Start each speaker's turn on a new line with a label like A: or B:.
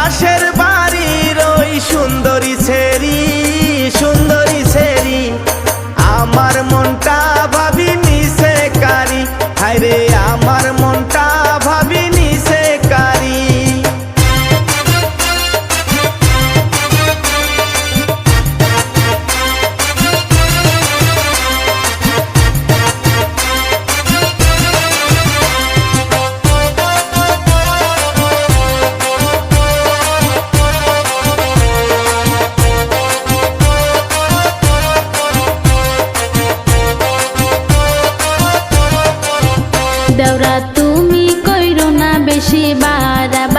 A: পাশের বাড়ির ওই সুন্দরী ছেড়ি আমার মনটা ভাবি নিছে কারি, হায়রে আমার মনটা ভাবি নিছে কারি।
B: দেওরা তুমি কইরো না বেশি বাড়াবাড়ি।